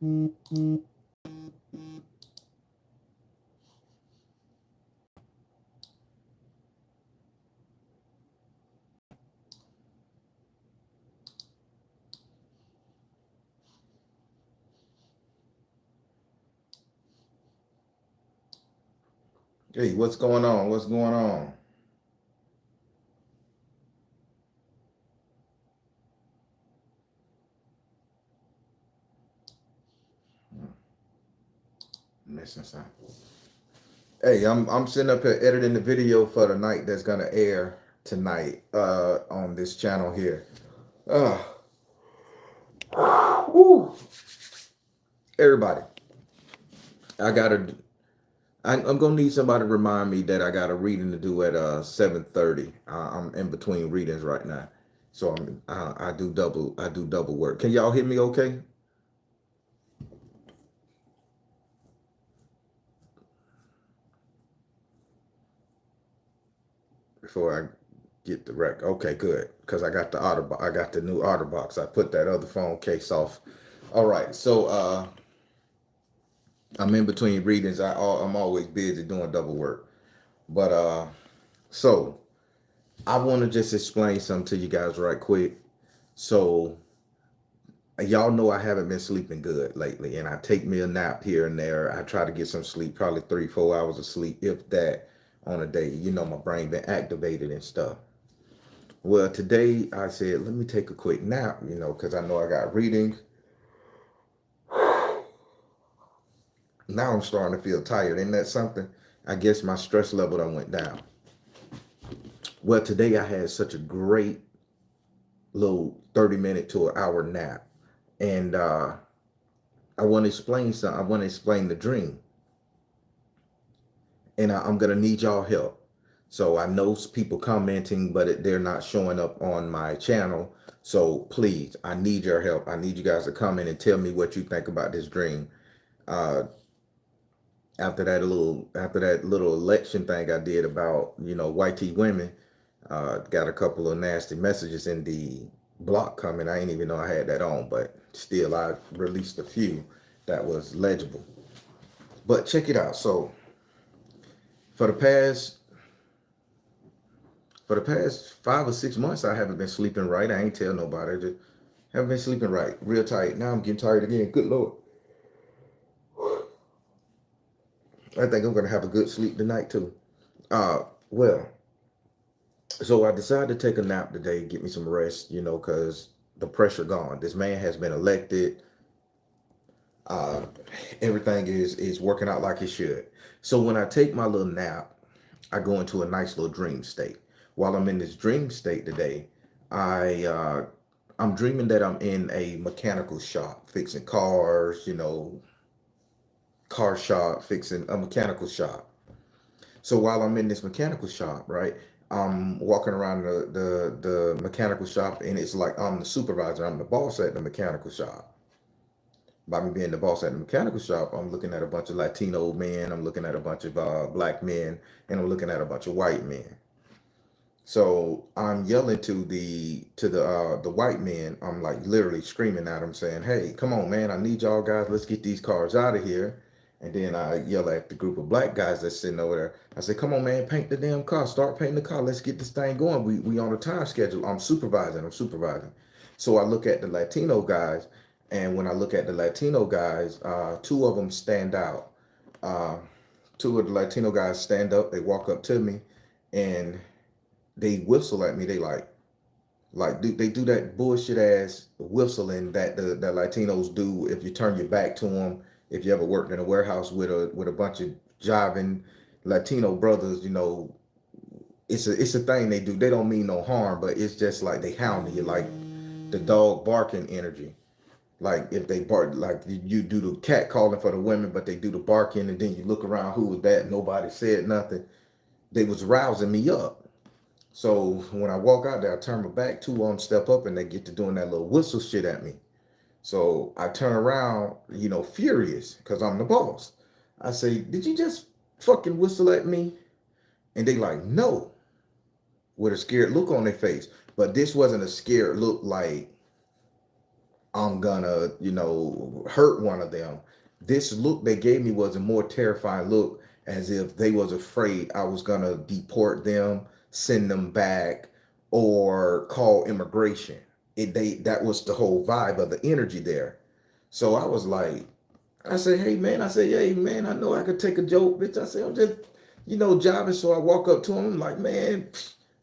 Hey, what's going on? What's going on? Missing something. Hey, I'm sitting up here editing the video for the night that's gonna air tonight on this channel here. Uh woo. Everybody, I gotta I'm gonna need somebody to remind me that I got a reading to do at 7:30. I'm in between readings right now. So I do double work. Can y'all hear me okay? Before I get the wreck. Okay, good. Because I got the new OtterBox. I put that other phone case off. All right. So I'm in between readings. I'm always busy doing double work. But so I want to just explain something to you guys right quick. So y'all know I haven't been sleeping good lately, and I take me a nap here and there. I try to get some sleep, probably 3, 4 hours of sleep, if that, on a day. You know, my brain been activated and stuff. Well, today I said, let me take a quick nap, because I know I got readings. Now I'm starting to feel tired. Ain't that something? I guess my stress level done went down. Well, today I had such a great little 30-minute to an hour nap. And I want to explain something. I want to explain the dream. And I'm going to need y'all help. So I know people commenting, but they're not showing up on my channel. So please, I need your help. I need you guys to come in and tell me what you think about this dream. Uh, after that little election thing I did about white women, got a couple of nasty messages in the block coming. I didn't even know I had that on, but still I released a few that was legible. But check it out. So for the past for the past 5 or 6 months, I haven't been sleeping right. I ain't tell nobody. I just haven't been sleeping right. Real tight. Now I'm getting tired again. Good Lord. I think I'm gonna have a good sleep tonight too. Well, so I decided to take a nap today, get me some rest, because the pressure gone. This man has been elected. Uh, Everything is working out like it should. So when I take my little nap, I go into a nice little dream state. While I'm in this dream state today, I I'm dreaming that I'm in a mechanical shop fixing cars, car shop fixing a mechanical shop. So while I'm in this mechanical shop, right, I'm walking around the mechanical shop, and it's like I'm the supervisor, I'm the boss at the mechanical shop. By me being the boss at the mechanical shop, I'm looking at a bunch of Latino men, I'm looking at a bunch of black men, and I'm looking at a bunch of white men. So I'm yelling to the white men. I'm like literally screaming at them, saying, "Hey, come on, man! I need y'all guys. Let's get these cars out of here." And then I yell at the group of black guys that's sitting over there. I say, "Come on, man! Paint the damn car. Start painting the car. Let's get this thing going. We on a time schedule. I'm supervising. I'm supervising." So I look at the Latino guys, and when I look at the Latino guys, two of them stand out. Uh, Two of the Latino guys stand up. They walk up to me, and they whistle at me. They do that bullshit ass whistling that the Latinos do if you turn your back to them. If you ever worked in a warehouse with a bunch of jiving Latino brothers, it's a thing they do. They don't mean no harm, but it's just like they hounding you, like the dog barking energy. Like if they bark, like you do the cat calling for the women, but they do the barking, and then you look around, who was that? Nobody said nothing. They was rousing me up. So when I walk out there, I turn my back, two of them step up, and they get to doing that little whistle shit at me. So I turn around, furious, because I'm the boss. I say, "Did you just fucking whistle at me?" And they like, "No," with a scared look on their face. But this wasn't a scared look like I'm gonna, hurt one of them. This look they gave me was a more terrifying look, as if they was afraid I was gonna deport them, send them back, or call immigration. That was the whole vibe of the energy there. So I was like, I say, hey man, hey man, I know I could take a joke, bitch. I say, I'm just, jobbing. So I walk up to him, I'm like, man,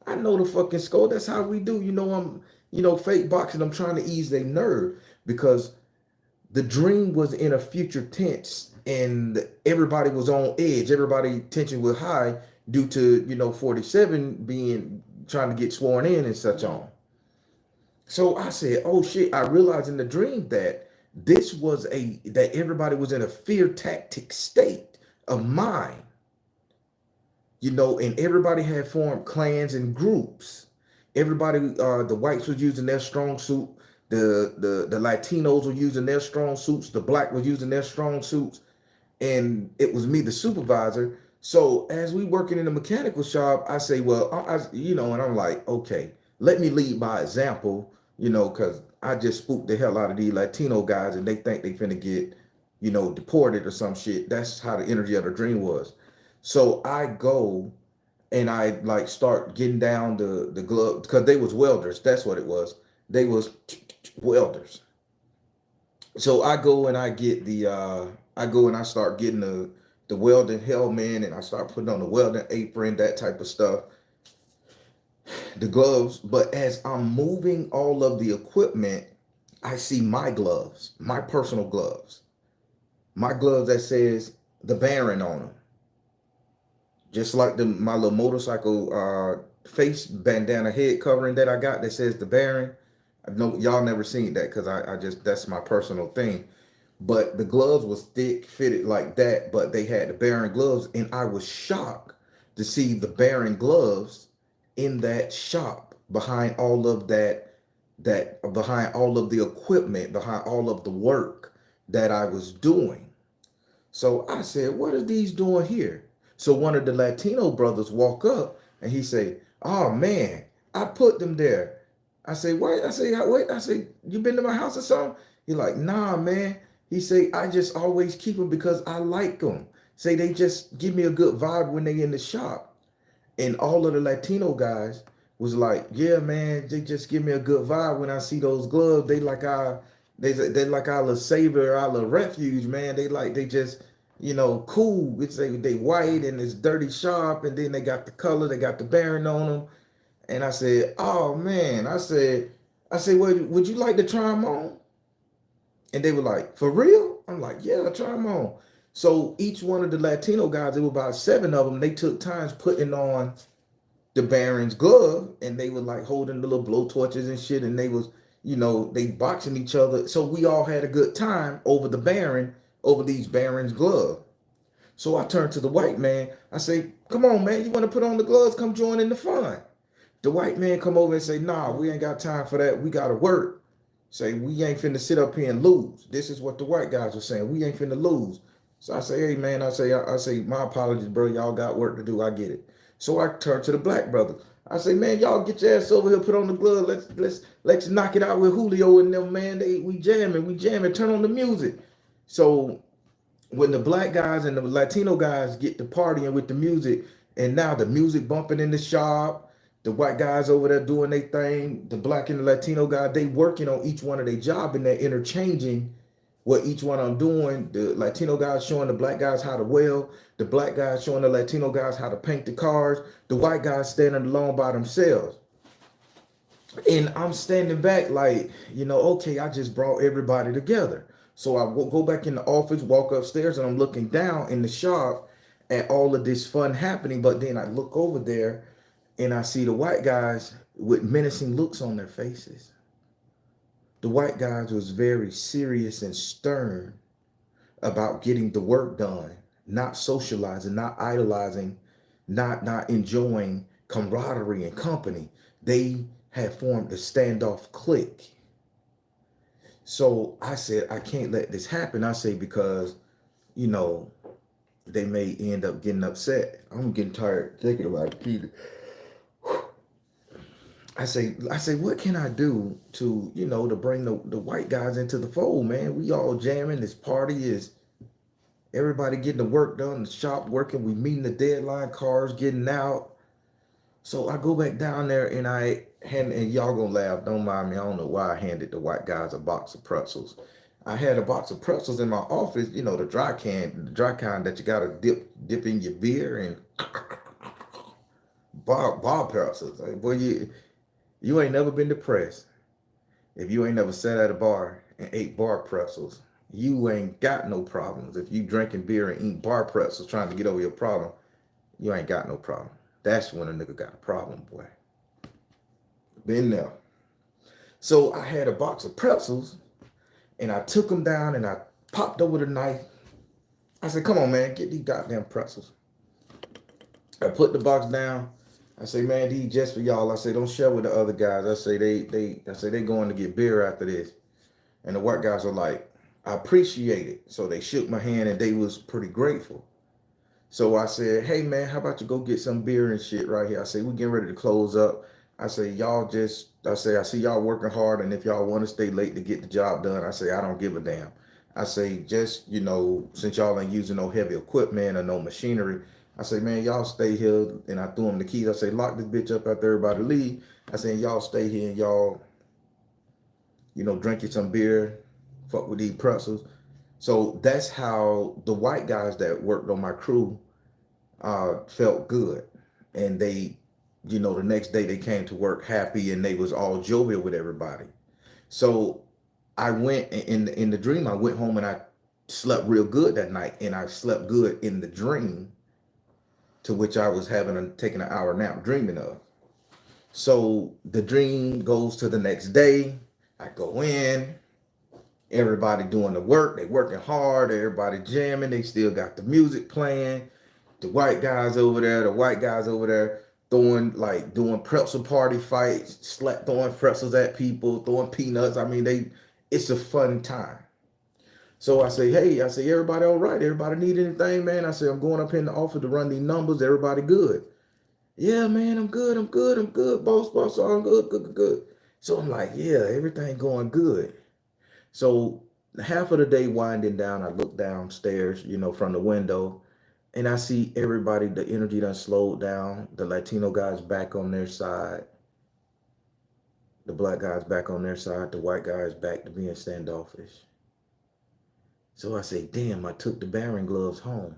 I know the fucking score. That's how we do. I'm, fake boxing. I'm trying to ease their nerve because the dream was in a future tense and everybody was on edge. Everybody tension was high due to, 47 being trying to get sworn in and such on. So I said, oh shit, I realized in the dream that that everybody was in a fear tactic state of mind, and everybody had formed clans and groups. Everybody, the whites was using their strong suit, the Latinos were using their strong suits, the black was using their strong suits, and it was me, the supervisor. So as we working in the mechanical shop, I say, well, and I'm like, okay, let me lead by example, because I just spooked the hell out of these Latino guys, and they think they finna get, deported or some shit. That's how the energy of the dream was. So I go and I like start getting down the glove because they was welders. That's what it was. They was welders. So I go and I get I go and I start getting the welding helmet and I start putting on the welding apron, that type of stuff, the gloves. But as I'm moving all of the equipment, I see my gloves, my personal gloves, my gloves that says the Baron on them, just like my little motorcycle face bandana head covering that I got that says the Baron. I know y'all never seen that because I just that's my personal thing. But the gloves was thick, fitted like that, but they had the Baron gloves, and I was shocked to see the Baron gloves in that shop behind all of that behind all of the equipment, behind all of the work that I was doing. So I said, what are these doing here? So one of the Latino brothers walk up and he say, oh man, I put them there. I say, wait, wait, you been to my house or something? He like, nah, man. He say, I just always keep them because I like them. Say they just give me a good vibe when they in the shop. And all of the Latino guys was like, yeah, man, they just give me a good vibe when I see those gloves. They like our little savior, our little refuge, man. They just, cool. It's they white and it's dirty sharp, and then they got the color, they got the Baron on them. And I said, oh man, well, would you like to try them on? And they were like, for real? I'm like, yeah, try them on. So each one of the Latino guys, there were about 7 of them, they took times putting on the Baron's glove, and they were like holding the little blow torches and shit, and they was, they boxing each other. So we all had a good time over the Baron, over these Baron's glove. So I turned to the white man. I say, come on, man, you want to put on the gloves? Come join in the fun. The white man come over and say, nah, we ain't got time for that. We got to work. Say, we ain't finna sit up here and lose. This is what the white guys were saying. We ain't finna lose. So I say, hey man, I say, my apologies, bro. Y'all got work to do. I get it. So I turn to the black brother. I say, man, y'all get your ass over here, put on the glove. Let's knock it out with Julio and them, man. We jamming. Turn on the music. So when the black guys and the Latino guys get to partying with the music, and now the music bumping in the shop, the white guys over there doing their thing, the black and the Latino guy, they working on each one of their job and they're interchanging what each one I'm doing. The Latino guys showing the black guys how to weld, the black guys showing the Latino guys how to paint the cars, the white guys standing alone by themselves. And I'm standing back like, okay, I just brought everybody together. So I will go back in the office, walk upstairs, and I'm looking down in the shop at all of this fun happening. But then I look over there and I see the white guys with menacing looks on their faces. The white guys was very serious and stern about getting the work done, not socializing, not idolizing, not enjoying camaraderie and company. They had formed a standoff clique. So I said, I can't let this happen. I say, because, they may end up getting upset. I'm getting tired thinking about it, Peter. I say, what can I do to, to bring the white guys into the fold, man? We all jamming. This party is everybody getting the work done, the shop working. We meeting the deadline, cars getting out. So I go back down there and and y'all gonna laugh. Don't mind me. I don't know why I handed the white guys a box of pretzels. I had a box of pretzels in my office, the dry kind that you gotta dip in your beer and bar pretzels. Like, boy, you ain't never been depressed if you ain't never sat at a bar and ate bar pretzels. You ain't got no problems. If you drinking beer and eating bar pretzels trying to get over your problem, you ain't got no problem. That's when a nigga got a problem, boy. Been there. So I had a box of pretzels and I took them down and I popped over the knife. I said, come on, man, get these goddamn pretzels. I put the box down. I say, man, these just for y'all. I say, don't share with the other guys. I say they going to get beer after this. And the white guys are like, I appreciate it. So they shook my hand and they was pretty grateful. So I said, hey man, how about you go get some beer and shit right here? I say, we getting ready to close up. I say, I see y'all working hard, and if y'all want to stay late to get the job done, I say, I don't give a damn. I say, just, since y'all ain't using no heavy equipment or no machinery, I say, man, y'all stay here. And I threw them the keys. I say, lock this bitch up after everybody leave. I say, y'all stay here and y'all, drink you some beer, fuck with these pretzels. So that's how the white guys that worked on my crew felt good. And they, the next day they came to work happy and they was all jovial with everybody. So I went in the dream, I went home and I slept real good that night. And I slept good in the dream, to which I was taking an hour nap dreaming of. So the dream goes to the next day. I go in, everybody doing the work, they working hard, everybody jamming, they still got the music playing. The white guys over there doing pretzel party fights, throwing pretzels at people, throwing peanuts. I mean, it's a fun time. So I say, hey, everybody all right? Everybody need anything, man? I say, I'm going up in the office to run these numbers. Everybody good? Yeah, man, I'm good. I'm good. Boss, I'm good. So I'm like, yeah, everything going good. So half of the day winding down, I look downstairs, from the window, and I see everybody, the energy done slowed down. The Latino guys back on their side, the black guys back on their side, the white guys back to being standoffish. So I say, damn, I took the Baron gloves home.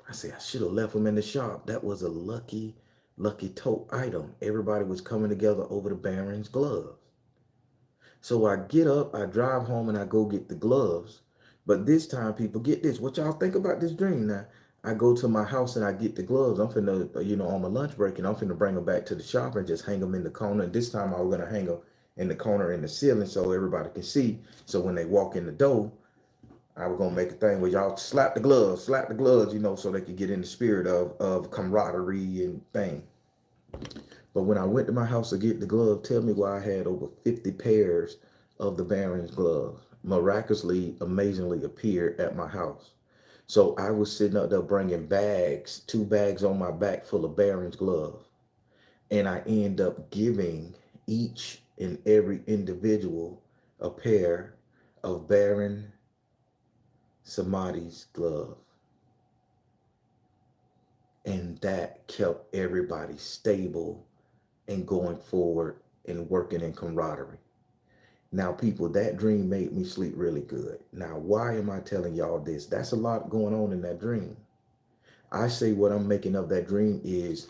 I say, I should have left them in the shop. That was a lucky tote item. Everybody was coming together over the Baron's gloves. So I get up, I drive home, and I go get the gloves. But this time, people, get this. What y'all think about this dream now? I go to my house and I get the gloves. I'm finna, on my lunch break, and I'm finna bring them back to the shop and just hang them in the corner. And this time I was gonna hang them in the corner in the ceiling so everybody can see. So when they walk in the door, I was gonna make a thing where y'all slap the gloves, so they could get in the spirit of camaraderie and thing. But when I went to my house to get the glove, tell me why I had over 50 pairs of the Baron's gloves miraculously, amazingly appeared at my house. So I was sitting up there bringing bags, 2 bags on my back full of Baron's gloves. And I end up giving each and every individual a pair of Baron Samadi's glove. And that kept everybody stable and going forward and working in camaraderie. Now, people, that dream made me sleep really good. Now, why am I telling y'all this? That's a lot going on in that dream. I say what I'm making of that dream is,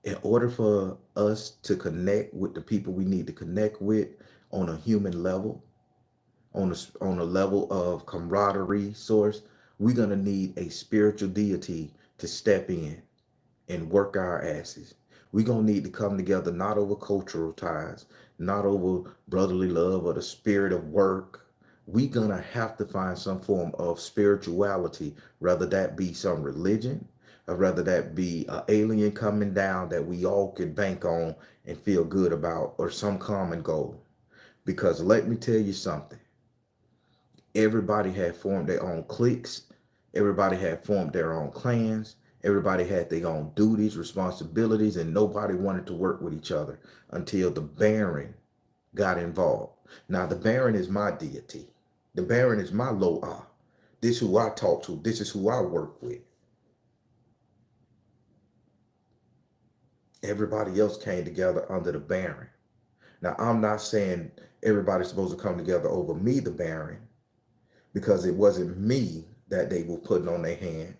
in order for us to connect with the people we need to connect with on a human level, on a level of camaraderie source, we're going to need a spiritual deity to step in and work our asses. We're going to need to come together, not over cultural ties, not over brotherly love or the spirit of work. We're going to have to find some form of spirituality, whether that be some religion, or whether that be an alien coming down that we all could bank on and feel good about, or some common goal. Because let me tell you something. Everybody had formed their own cliques. Everybody had formed their own clans. Everybody had their own duties, responsibilities, and nobody wanted to work with each other until the Baron got involved. Now, the Baron is my deity. The Baron is my Loa. This is who I talk to. This is who I work with. Everybody else came together under the Baron. Now, I'm not saying everybody's supposed to come together over me, the Baron, because it wasn't me that they were putting on their hand.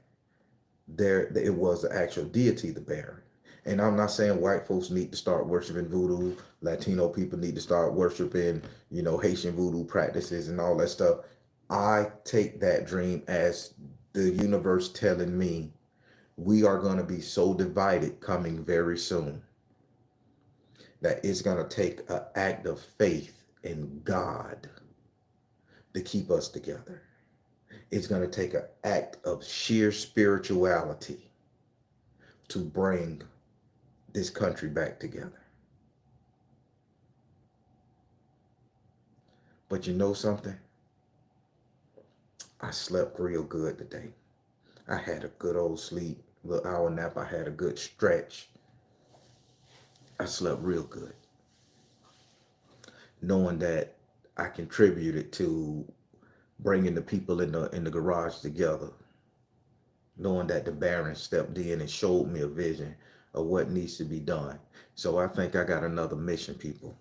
There, it was the actual deity, the Baron. And I'm not saying white folks need to start worshiping voodoo. Latino people need to start worshiping, Haitian voodoo practices and all that stuff. I take that dream as the universe telling me we are going to be so divided coming very soon that it's going to take an act of faith in God to keep us together. It's going to take an act of sheer spirituality to bring this country back together. But you know something? I slept real good today. I had a good old sleep, little hour nap. I had a good stretch. I slept real good, knowing that I contributed to bringing the people in the garage together, knowing that the Baron stepped in and showed me a vision of what needs to be done. So I think I got another mission, people.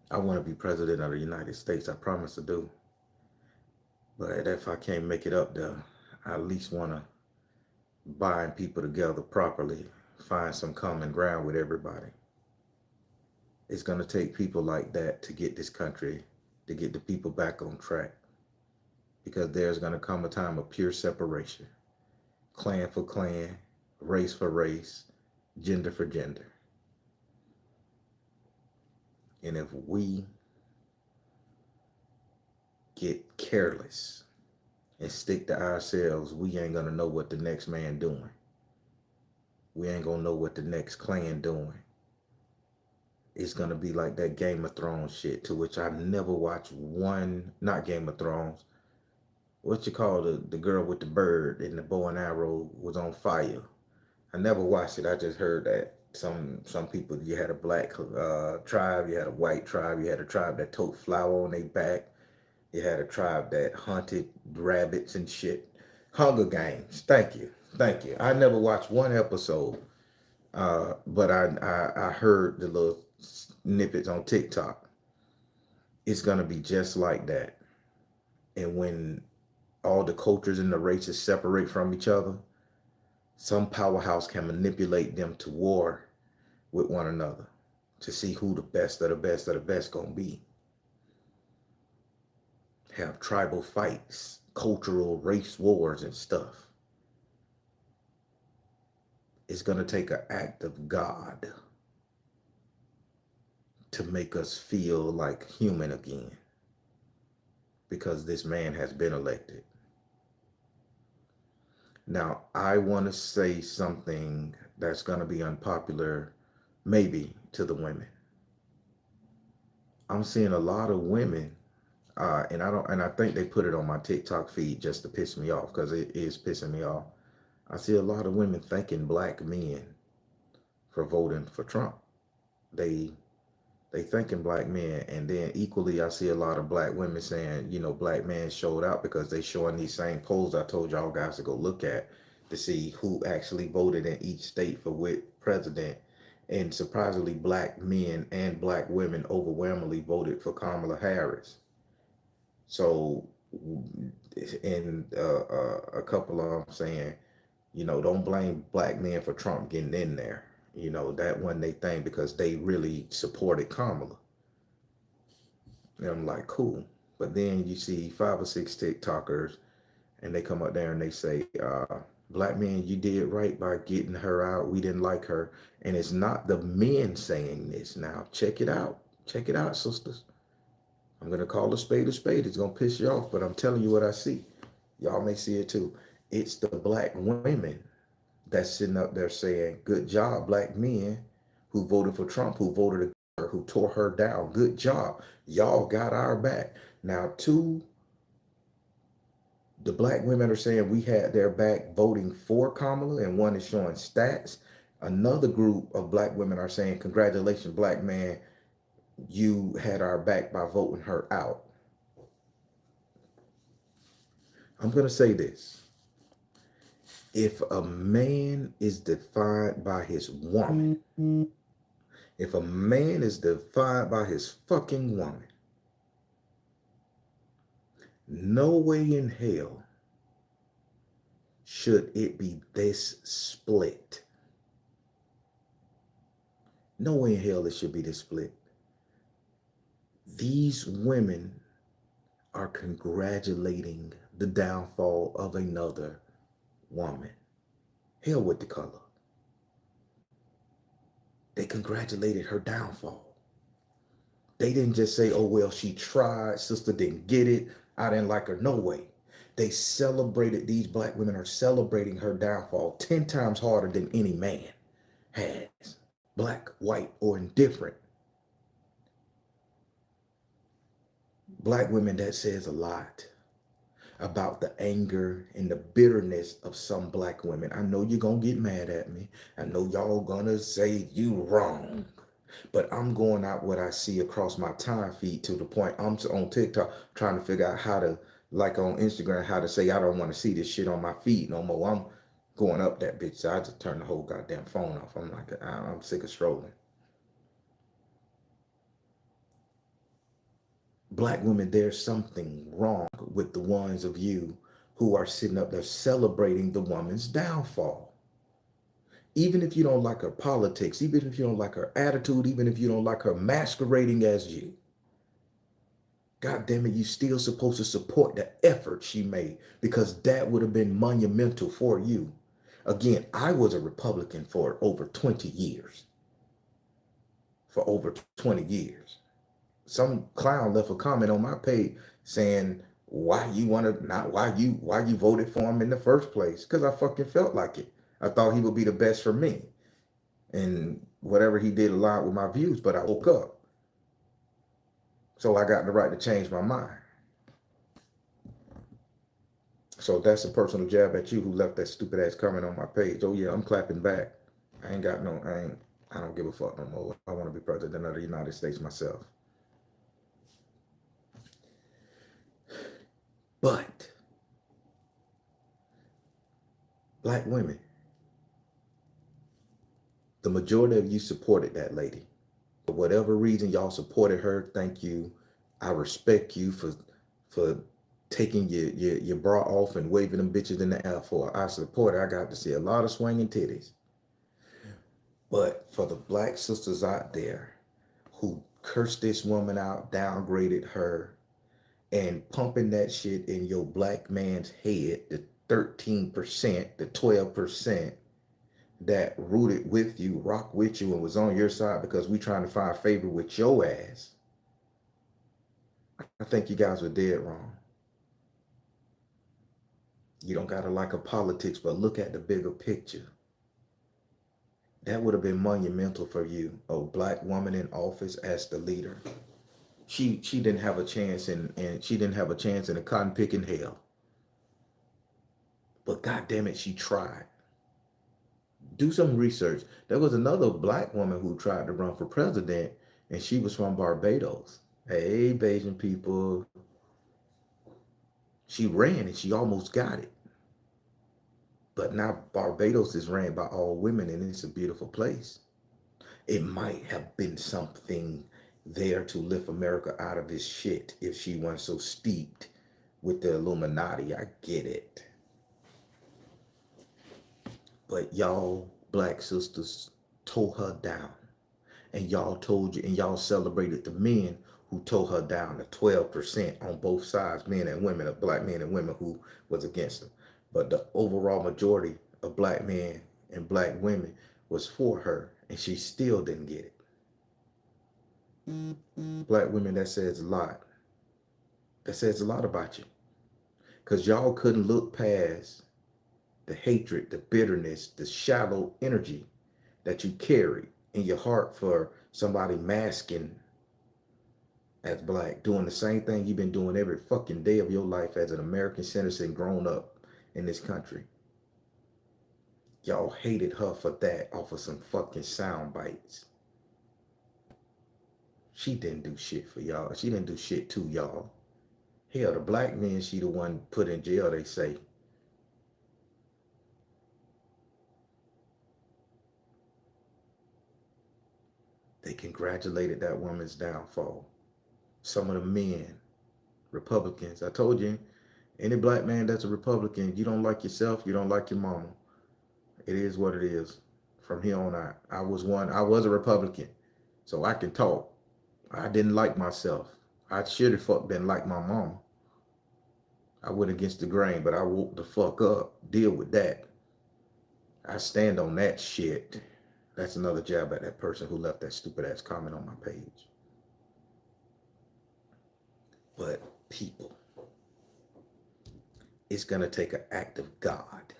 I want to be president of the United States. I promise to do. But if I can't make it up there, I at least want to bind people together properly, find some common ground with everybody. It's going to take people like that to get this country, to get the people back on track. Because there's going to come a time of pure separation. Clan for clan, race for race, gender for gender. And if we get careless and stick to ourselves, we ain't going to know what the next man doing. We ain't going to know what the next clan doing. It's going to be like that Game of Thrones shit, to which I never watched one, not Game of Thrones. What you call the girl with the bird and the bow and arrow was on fire. I never watched it. I just heard that some people, you had a black tribe, you had a white tribe, you had a tribe that tote flour on their back, you had a tribe that hunted rabbits and shit. Hunger Games. Thank you. I never watched one episode, but I heard the little snippets on TikTok. It's gonna be just like that. And when all the cultures and the races separate from each other, some powerhouse can manipulate them to war with one another to see who the best of the best of the best gonna be. Have tribal fights, cultural race wars and stuff. It's gonna take an act of God to make us feel like human again, because this man has been elected. Now, I want to say something that's going to be unpopular, maybe, to the women. I'm seeing a lot of women, and I think they put it on my TikTok feed just to piss me off, because it is pissing me off. I see a lot of women thanking black men for voting for Trump. They thanking black men, and then equally I see a lot of black women saying, black men showed out, because they showing these same polls I told y'all guys to go look at to see who actually voted in each state for which president. And surprisingly, black men and black women overwhelmingly voted for Kamala Harris. So, and a couple of them saying, don't blame black men for Trump getting in there. That wasn't they thing, because they really supported Kamala. And I'm like, cool. But then you see 5 or 6 TikTokers, and they come up there and they say, black men, you did right by getting her out. We didn't like her. And it's not the men saying this. Now, check it out. Check it out, sisters. I'm going to call a spade a spade. It's going to piss you off, but I'm telling you what I see. Y'all may see it too. It's the black women that's sitting up there saying, good job, black men who voted for Trump, who voted against her, who tore her down. Good job. Y'all got our back. Now, to The black women are saying we had their back voting for Kamala, and one is showing stats. Another group of black women are saying, congratulations, black man, you had our back by voting her out. I'm going to say this. If a man is defined by his woman, if a man is defined by his fucking woman, no way in hell should it be this split. No way in hell it should be this split. These women are congratulating the downfall of another woman. Hell with the color. They congratulated her downfall. They didn't just say, oh, well, she tried, sister didn't get it, I didn't like her, no way. They celebrated, these black women are celebrating her downfall 10 times harder than any man has, black, white, or indifferent. Black women, that says a lot about the anger and the bitterness of some black women. I know you're gonna get mad at me. I know y'all gonna say you wrong. But I'm going out what I see across my time feed to the point I'm on TikTok trying to figure out how to, like on Instagram, how to say I don't want to see this shit on my feed no more. I'm going up that bitch. So I just turn the whole goddamn phone off. I'm like, I'm sick of strolling. Black women, there's something wrong with the ones of you who are sitting up there celebrating the woman's downfall. Even if you don't like her politics, even if you don't like her attitude, even if you don't like her masquerading as you, God damn it, you still supposed to support the effort she made because that would have been monumental for you. Again, I was a Republican for over 20 years. For over 20 years. Some clown left a comment on my page saying why you want to not why you voted for him in the first place, because I fucking felt like it. I thought he would be the best for me, and whatever he did aligned with my views, but I woke up, so I got the right to change my mind. So that's a personal jab at you who left that stupid ass comment on my page. Oh yeah, I'm clapping back. I don't give a fuck no more. I want to be president of the United States myself. But black women, the majority of you supported that lady. For whatever reason, y'all supported her. Thank you. I respect you for taking your bra off and waving them bitches in the air for her. I support her. I got to see a lot of swinging titties. But for the black sisters out there who cursed this woman out, downgraded her, and pumping that shit in your black man's head, the 13%, the 12%, that rooted with you, rock with you, and was on your side because we trying to find favor with your ass. I think you guys were dead wrong. You don't gotta like her politics, but look at the bigger picture. That would have been monumental for you, a black woman in office as the leader. She didn't have a chance and she didn't have a chance in a cotton picking hell. But god damn it, she tried. Do some research. There was another black woman who tried to run for president, and she was from Barbados. Hey, Bayesian people. She ran and she almost got it. But now Barbados is ran by all women, and it's a beautiful place. It might have been something there to lift America out of its shit if she wasn't so steeped with the Illuminati. I get it. But y'all black sisters tore her down. And y'all told you, and y'all celebrated the men who tore her down, the 12% on both sides, men and women, of black men and women who was against them. But the overall majority of black men and black women was for her, and she still didn't get it. Black women, that says a lot. That says a lot about you. Because y'all couldn't look past the hatred, the bitterness, the shallow energy that you carry in your heart for somebody masking as black, doing the same thing you've been doing every fucking day of your life as an American citizen grown up in this country. Y'all hated her for that off of some fucking sound bites. She didn't do shit for y'all. She didn't do shit to y'all. Hell, the black men she the one put in jail, they say. They congratulated that woman's downfall. Some of the men, Republicans, I told you, any black man that's a Republican, you don't like yourself, you don't like your mama. It is what it is. From here on out, I was a Republican, so I can talk. I didn't like myself. I should have fuck been like my mama. I went against the grain, but I woke the fuck up. Deal with that. I stand on that shit. That's another jab at that person who left that stupid ass comment on my page. But people, it's gonna take an act of God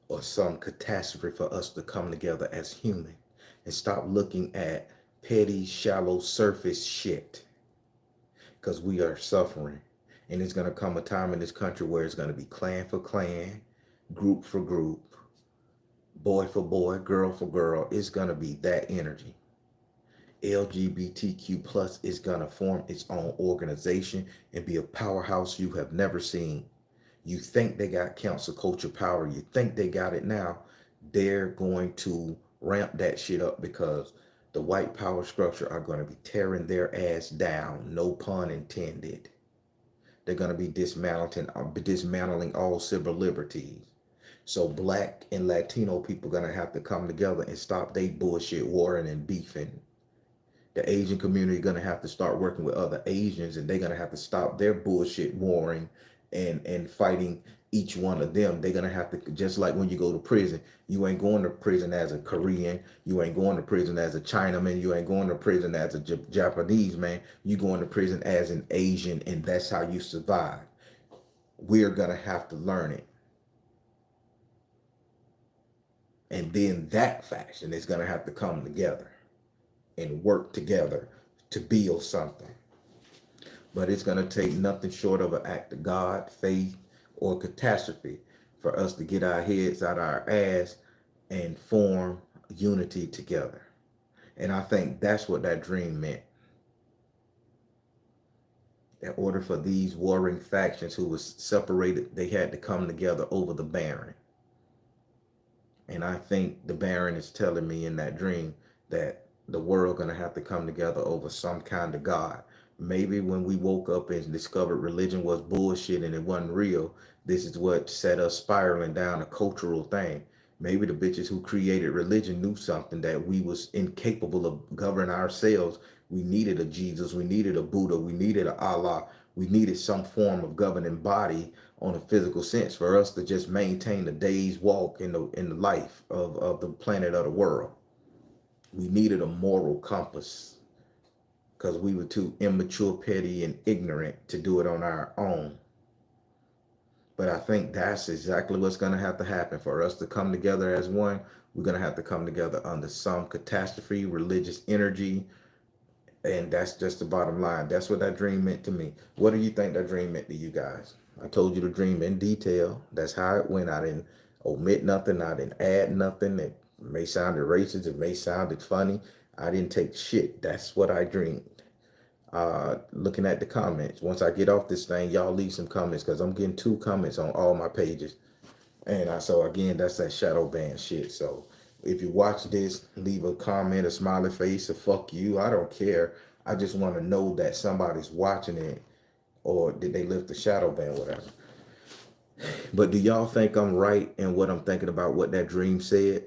or some catastrophe for us to come together as human and stop looking at petty, shallow, surface shit. Because we are suffering. And it's gonna come a time in this country where it's gonna be clan for clan, group for group, boy for boy, girl for girl. It's gonna be that energy. LGBTQ plus is gonna form its own organization and be a powerhouse you have never seen. You think they got council culture power, you think they got it now. They're going to ramp that shit up because the white power structure are going to be tearing their ass down, no pun intended. They're going to be dismantling all civil liberties. So black and Latino people are going to have to come together and stop they bullshit warring and beefing. The Asian community going to have to start working with other Asians, and they're going to have to stop their bullshit warring and fighting each one of them. They're going to have to, just like when you go to prison, you ain't going to prison as a Korean, you ain't going to prison as a Chinaman, you ain't going to prison as a Japanese man, you going to prison as an Asian, and that's how you survive. We're going to have to learn it. And then that faction is going to have to come together and work together to build something. But it's going to take nothing short of an act of God, faith, or catastrophe for us to get our heads out our ass and form unity together. And I think that's what that dream meant. In order for these warring factions who was separated, they had to come together over the Baron. And I think the Baron is telling me in that dream that the world gonna have to come together over some kind of God. Maybe when we woke up and discovered religion was bullshit and it wasn't real, this is what set us spiraling down a cultural thing. Maybe the bitches who created religion knew something that we was incapable of governing ourselves. We needed a Jesus, we needed a Buddha, we needed a Allah, we needed some form of governing body on a physical sense for us to just maintain a day's walk in the life of the planet of the world. We needed a moral compass because we were too immature, petty, and ignorant to do it on our own. But I think that's exactly what's going to have to happen for us to come together as one. We're going to have to come together under some catastrophe, religious energy, and that's just the bottom line. That's what that dream meant to me. What do you think that dream meant to you guys? I told you the dream in detail. That's how it went. I didn't omit nothing. I didn't add nothing. It may sound racist. It may sound funny. I didn't take shit. That's what I dreamed. Looking at the comments. Once I get off this thing, y'all leave some comments because I'm getting 2 comments on all my pages. And so again, that's that shadow ban shit. So if you watch this, leave a comment, a smiley face, a fuck you. I don't care. I just want to know that somebody's watching it, or did they lift the shadow ban, whatever. But do y'all think I'm right in what I'm thinking about what that dream said?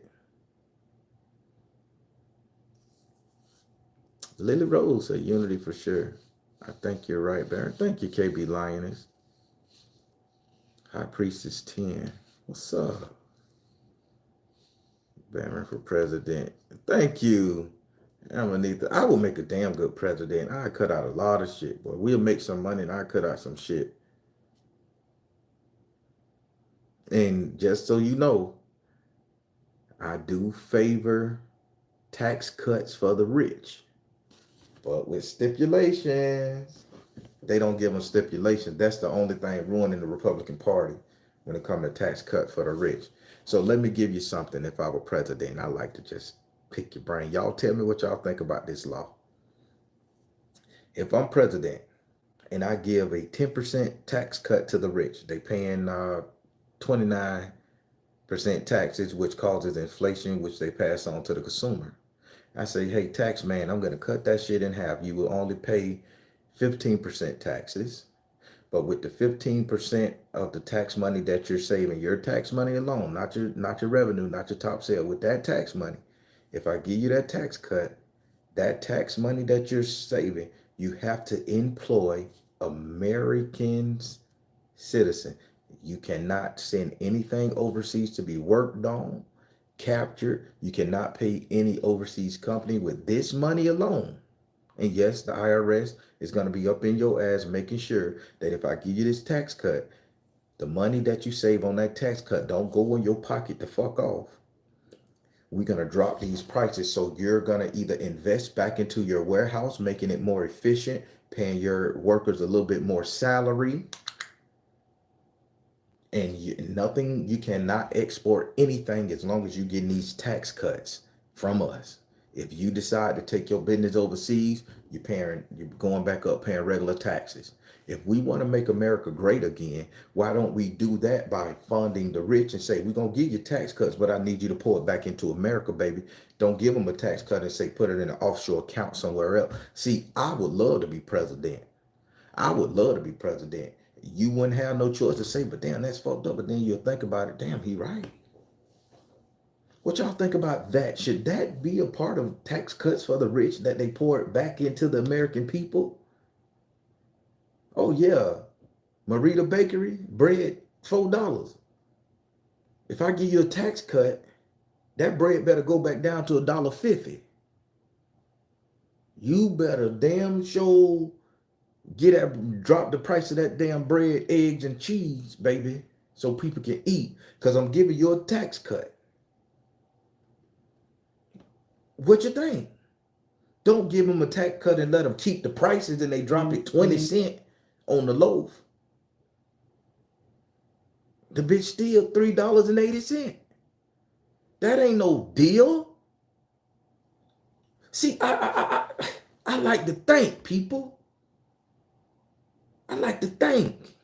Lily Rose said unity for sure. I think you're right, Baron. Thank you, KB Lioness. High Priestess 10. What's up? Baron for president. Thank you. I will make a damn good president. I cut out a lot of shit, boy. We'll make some money and I cut out some shit. And just so you know, I do favor tax cuts for the rich. but with stipulations. They don't give them stipulations. That's the only thing ruining the Republican Party when it comes to tax cut for the rich. So let me give you something. If I were president, I like to just pick your brain. Y'all tell me what y'all think about this law. If I'm president and I give a 10% tax cut to the rich, they paying 29% taxes, which causes inflation, which they pass on to the consumer. I say, hey, tax man, I'm going to cut that shit in half. You will only pay 15% taxes. But with the 15% of the tax money that you're saving, your tax money alone, not your revenue, not your top sale, with that tax money, if I give you that tax cut, that tax money that you're saving, you have to employ Americans citizen. You cannot send anything overseas to be worked on, captured. You cannot pay any overseas company with this money alone. And yes, the IRS is going to be up in your ass making sure that if I give you this tax cut, the money that you save on that tax cut don't go in your pocket to fuck off. We're going to drop these prices. So you're going to either invest back into your warehouse, making it more efficient, paying your workers a little bit more salary, and you cannot export anything as long as you're getting these tax cuts from us. If you decide to take your business overseas, you're going back up paying regular taxes. If we want to make America great again, why don't we do that by funding the rich and say, we're going to give you tax cuts, but I need you to pour it back into America, baby. Don't give them a tax cut and say, put it in an offshore account somewhere else. See, I would love to be president. I would love to be president. You wouldn't have no choice to say, but damn, that's fucked up. But then you'll think about it. Damn, he right. What y'all think about that? Should that be a part of tax cuts for the rich, that they pour it back into the American people? Oh yeah, Marita Bakery, bread, $4. If I give you a tax cut, that bread better go back down to $1.50. You better damn sure drop the price of that damn bread, eggs, and cheese, baby, so people can eat. Because I'm giving you a tax cut. What you think? Don't give them a tax cut and let them keep the prices and they drop it 20 cents on the loaf. The bitch still $3.80. That ain't no deal. See, I like to think, people. I like to think.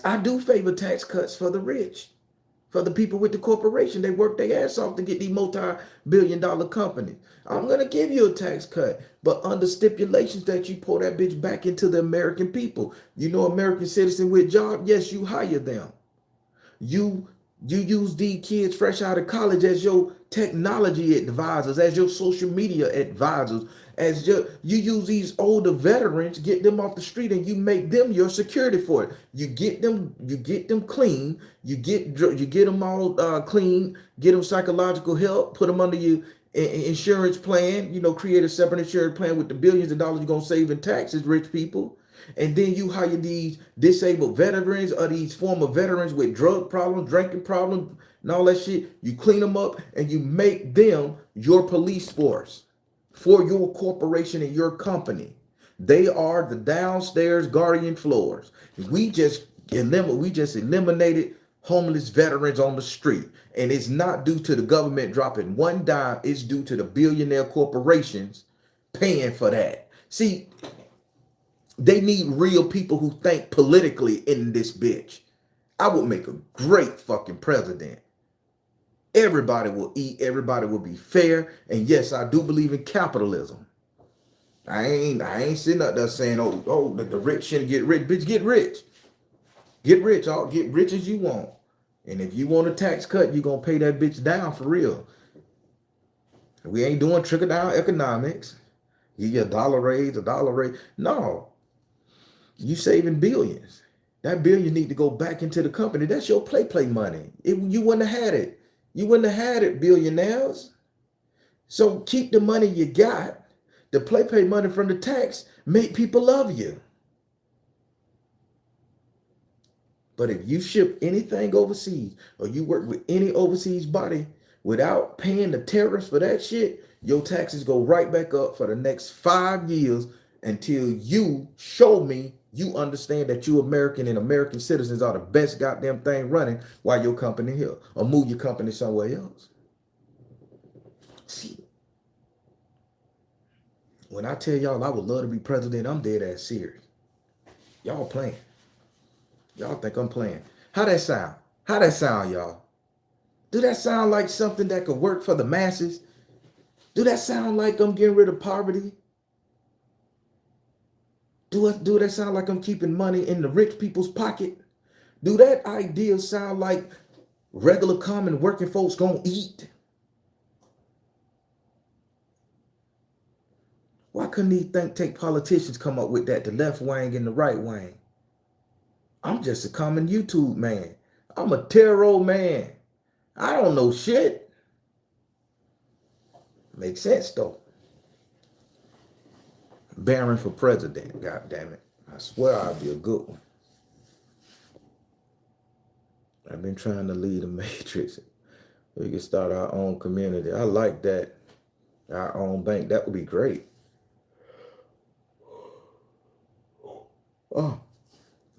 I do favor tax cuts for the rich. For the people with the corporation, they work their ass off to get these multi-billion-dollar companies. I'm going to give you a tax cut, but under stipulations that you pour that bitch back into the American people. You know, American citizen with job, yes, you hire them. You use these kids fresh out of college as your technology advisors, as your social media advisors, you use these older veterans, get them off the street, and you make them your security for it. You get them clean, you get them all clean, get them psychological help, put them under your insurance plan. You know, create a separate insurance plan with the billions of dollars you're gonna save in taxes, rich people. And then you hire these disabled veterans or these former veterans with drug problems, drinking problems, and all that shit. You clean them up and you make them your police force for your corporation and your company. They are the downstairs guardian floors. We just eliminated homeless veterans on the street. And it's not due to the government dropping one dime. It's due to the billionaire corporations paying for that. See, they need real people who think politically in this bitch. I would make a great fucking president. Everybody will eat. Everybody will be fair. And yes, I do believe in capitalism. I ain't sitting up there saying, the rich shouldn't get rich. Bitch, get rich. Get rich. I'll get rich as you want. And if you want a tax cut, you're going to pay that bitch down for real. We ain't doing trickle down economics. Give you a dollar raise. No. You saving billions. That billion need to go back into the company. That's your play money. You wouldn't have had it. You wouldn't have had it, billionaires. So keep the money you got. The play money from the tax make people love you. But if you ship anything overseas or you work with any overseas body without paying the tariffs for that shit, Your taxes go right back up for the next 5 years until you show me you understand that you American and American citizens are the best goddamn thing running while your company here. Or move your company somewhere else. See, when I tell y'all I would love to be president, I'm dead ass serious. Y'all playing. Y'all think I'm playing. How that sound? How that sound, y'all? Do that sound like something that could work for the masses? Do that sound like I'm getting rid of poverty? Do that sound like I'm keeping money in the rich people's pocket? Do that idea sound like regular common working folks gonna eat? Why couldn't these think tank politicians come up with that, the left wing and the right wing? I'm just a common YouTube man. I'm a tarot man. I don't know shit. Makes sense though. Barron for president, god damn it. I swear I'll be a good one. I've been trying to lead a matrix. We can start our own community. I like that. Our own bank. That would be great. Oh,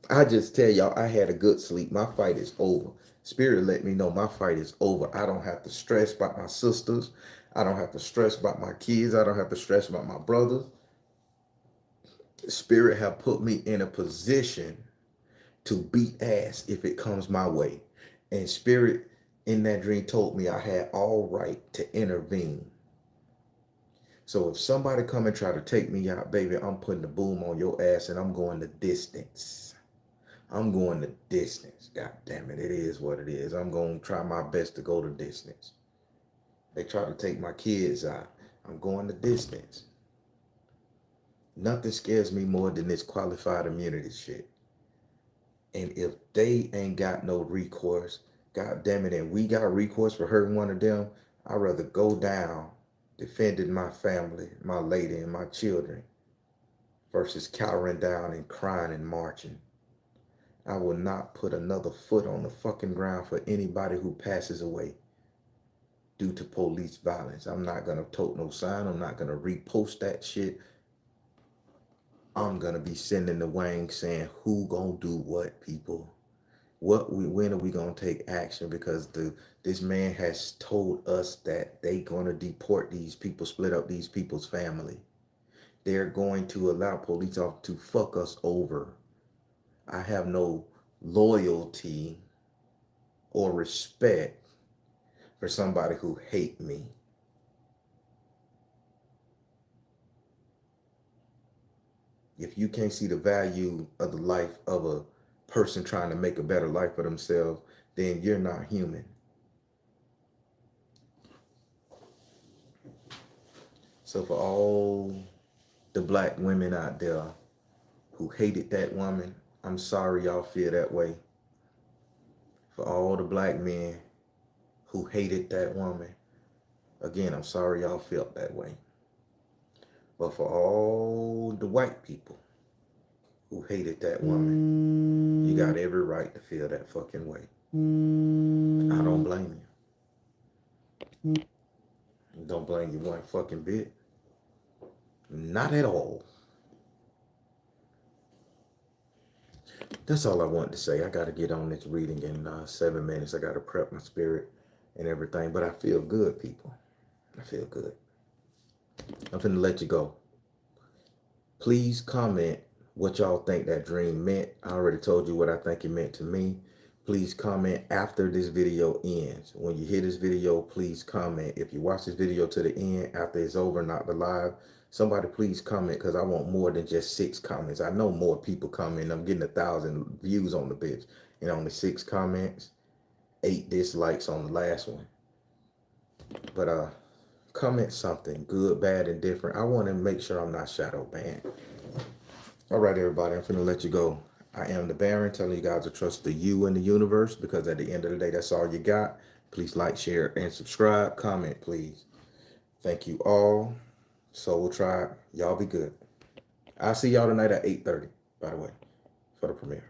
I just tell y'all, I had a good sleep. My fight is over. Spirit let me know my fight is over. I don't have to stress about my sisters. I don't have to stress about my kids. I don't have to stress about my brothers. Spirit have put me in a position to beat ass if it comes my way. And Spirit in that dream told me I had all right to intervene. So if somebody come and try to take me out, baby, I'm putting the boom on your ass and I'm going the distance. I'm going the distance. God damn it. It is what it is. I'm going to try my best to go the distance. They try to take my kids out. I'm going the distance. Nothing scares me more than this qualified immunity shit. And if they ain't got no recourse, God damn it, and we got recourse for hurting one of them, I'd rather go down defending my family, my lady, and my children versus cowering down and crying and marching. I will not put another foot on the fucking ground for anybody who passes away due to police violence. I'm not going to tote no sign. I'm not going to repost that shit. I'm going to be sending the wang saying who going to do what, people. When are we going to take action? Because this man has told us that they going to deport these people, split up these people's family. They're going to allow police officers to fuck us over. I have no loyalty or respect for somebody who hate me. If you can't see the value of the life of a person trying to make a better life for themselves, then you're not human. So for all the black women out there who hated that woman, I'm sorry y'all feel that way. For all the black men who hated that woman, again, I'm sorry y'all felt that way. But for all the white people who hated that woman, you got every right to feel that fucking way. I don't blame you. Don't blame you one fucking bit. Not at all. That's all I wanted to say. I got to get on this reading in 7 minutes. I got to prep my spirit and everything. But I feel good, people. I feel good. I'm finna let you go. Please comment what y'all think that dream meant. I already told you what I think it meant to me. Please comment after this video ends. When you hear this video, please comment. If you watch this video to the end, after it's over, not the live, somebody please comment, because I want more than just 6 comments. I know more people comment. I'm getting 1,000 views on the bitch and only 6 comments, 8 dislikes on the last one. But comment something good, bad, and different. I want to make sure I'm not shadow banned. All right, everybody, I'm finna let you go. I am the Baron, telling you guys to trust the you in the universe, because at the end of the day, that's all you got. Please like, share, and subscribe. Comment, please. Thank you all. Soul Tribe, y'all be good. I'll see y'all tonight at 8:30, by the way, for the premiere.